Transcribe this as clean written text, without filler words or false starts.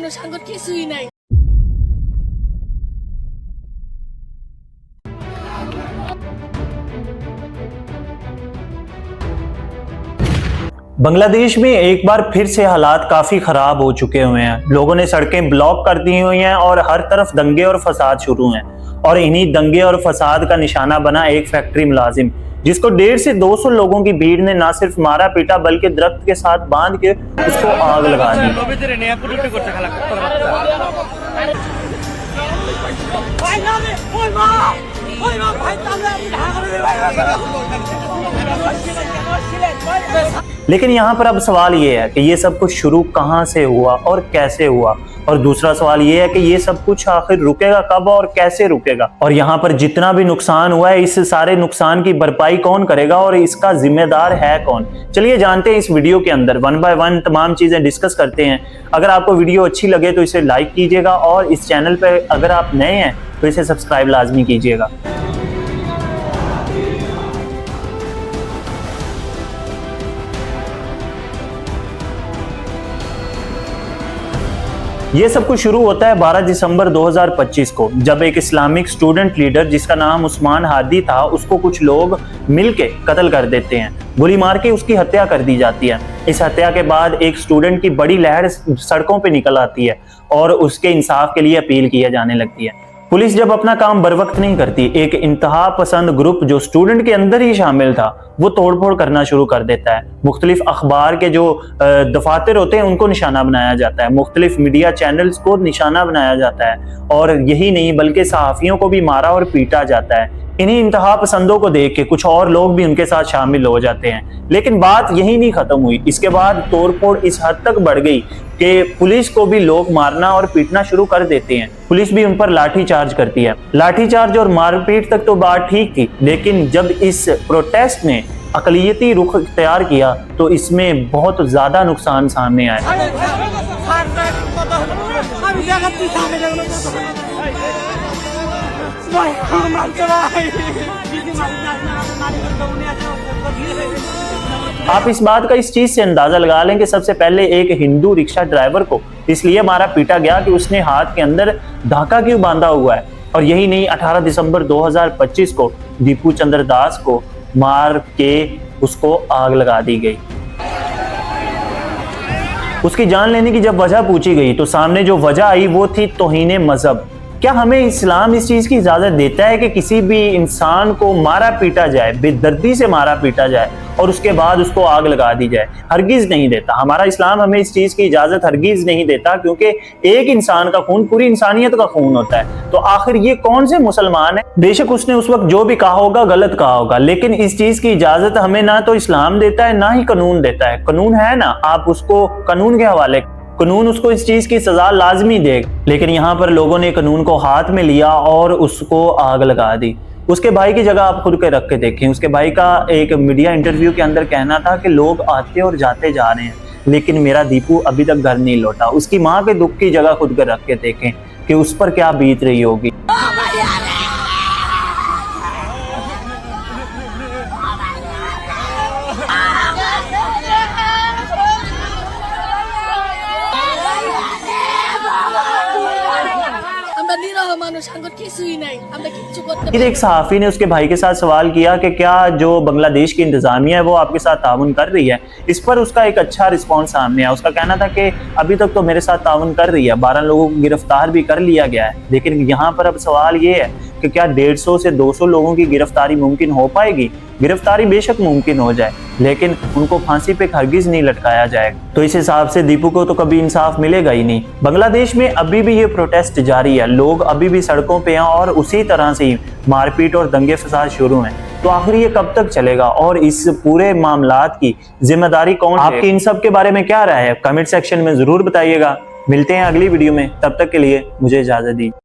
মানুষ আঙ্গুর কিছুই নাই। बांग्लादेश में एक बार फिर से हालात काफी खराब हो चुके हुए हैं। लोगों ने सड़कें ब्लॉक कर दी हुई हैं और हर तरफ दंगे और फसाद शुरू हैं। और इन्हीं दंगे और फसाद का निशाना बना एक फैक्ट्री मुलाजिम, जिसको 150 से 200 लोगों की भीड़ ने ना सिर्फ मारा पीटा बल्कि दरख्त के साथ बांध के उसको आग लगा दी। लेकिन यहाँ पर अब सवाल ये है कि ये सब कुछ शुरू कहाँ से हुआ और कैसे हुआ, और दूसरा सवाल ये है कि ये सब कुछ आखिर रुकेगा कब और कैसे रुकेगा, और यहाँ पर जितना भी नुकसान हुआ है इस सारे नुकसान की भरपाई कौन करेगा और इसका जिम्मेदार है कौन। चलिए जानते हैं इस वीडियो के अंदर, वन बाय वन तमाम चीजें डिस्कस करते हैं। अगर आपको वीडियो अच्छी लगे तो इसे लाइक कीजिएगा और इस चैनल पर अगर आप नए हैं तो इसे सब्सक्राइब लाजमी कीजिएगा। ये सब कुछ शुरू होता है 12 दिसंबर 2025 को, जब एक इस्लामिक स्टूडेंट लीडर जिसका नाम उस्मान हादी था उसको कुछ लोग मिलके कत्ल कर देते हैं। गोली मार के उसकी हत्या कर दी जाती है। इस हत्या के बाद एक स्टूडेंट की बड़ी लहर सड़कों पे निकल आती है और उसके इंसाफ के लिए अपील किया जाने लगती है। पुलिस जब अपना काम बरवक्त नहीं करती, एक इंतहा पसंद ग्रुप जो स्टूडेंट के अंदर ही शामिल था वो तोड़फोड़ करना शुरू कर देता है। मुख्तलिफ अखबार के जो दफातर होते हैं उनको निशाना बनाया जाता है, मुख्तलिफ मीडिया चैनल्स को निशाना बनाया जाता है, और यही नहीं बल्कि सहाफ़ियों को भी मारा और पीटा जाता है। इन्हीं इंतहा पसंदों को देख के कुछ और लोग भी उनके साथ शामिल हो जाते हैं। लेकिन बात यही नहीं खत्म हुई, इसके बाद तोड़फोड़ इस हद तक बढ़ गई कि पुलिस को भी लोग मारना और पीटना शुरू कर देते हैं। पुलिस भी उन पर लाठी चार्ज करती है। लाठी चार्ज और मारपीट तक तो बात ठीक थी, लेकिन जब इस प्रोटेस्ट ने अकलियती रुख इख्तियार किया तो इसमें बहुत ज्यादा नुकसान सामने आया। आप इस बात का इस चीज से अंदाजा लगा लें कि सबसे पहले एक हिंदू रिक्शा ड्राइवर को इसलिए मारा पीटा गया कि उसने हाथ के अंदर धागा क्यों बांधा हुआ है। और यही नहीं, 18 दिसंबर 2025 को दीपू चंद्र दास को मार के उसको आग लगा दी गई। उसकी जान लेने की जब वजह पूछी गई तो सामने जो वजह आई वो थी तौहीन मजहब। क्या हमें इस्लाम इस चीज की इजाजत देता है कि किसी भी इंसान को मारा पीटा जाए, बेदर्दी से मारा पीटा जाए और उसके बाद उसको आग लगा दी जाए? हरगिज नहीं देता। हमारा इस्लाम हमें इस चीज की इजाजत हरगिज नहीं देता, क्योंकि एक इंसान का खून पूरी इंसानियत का खून होता है। तो आखिर ये कौन से मुसलमान है? बेशक उसने उस वक्त जो भी कहा होगा गलत कहा होगा, लेकिन इस चीज की इजाजत हमें ना तो इस्लाम देता है ना ही कानून देता है। कानून है ना, आप उसको कानून के हवाले, कानून उसको इस चीज की सजा लाजमी देगा। लेकिन यहाँ पर लोगों ने कानून को हाथ में लिया और उसको आग लगा दी। उसके भाई की जगह आप खुद के रख के देखें। उसके भाई का एक मीडिया इंटरव्यू के अंदर कहना था कि लोग आते और जाते जा रहे हैं, लेकिन मेरा दीपू अभी तक घर नहीं लौटा। उसकी माँ के दुख की जगह खुद के रख के देखें कि उस पर क्या बीत रही होगी। फिर एक सहाफी ने उसके भाई के साथ सवाल किया कि क्या जो बांग्लादेश की इंतजामिया है वो आपके साथ ताउन कर रही है। इस पर उसका एक अच्छा रिस्पांस सामने आया। उसका कहना था कि अभी तक तो मेरे साथ ताउन कर रही है, 12 लोगों को गिरफ्तार भी कर लिया गया है। लेकिन यहाँ पर अब सवाल ये है कि क्या 150 से 200 लोगों की गिरफ्तारी मुमकिन हो पाएगी? गिरफ्तारी बेशक मुमकिन हो जाए, लेकिन उनको फांसी पे हरगिज नहीं लटकाया जाएगा। तो इस हिसाब से दीपू को तो कभी इंसाफ मिलेगा ही नहीं। बांग्लादेश में अभी भी ये प्रोटेस्ट जारी है, लोग अभी भी सड़कों पे हैं और उसी तरह से ही मारपीट और दंगे फसाद शुरू हैं। तो आखिर ये कब तक चलेगा और इस पूरे मामलात की जिम्मेदारी कौन? आपकी इन सब के बारे में क्या राय है? कमेंट सेक्शन में जरूर बताइएगा। मिलते हैं अगली वीडियो में, तब तक के लिए मुझे इजाजत दीजिए।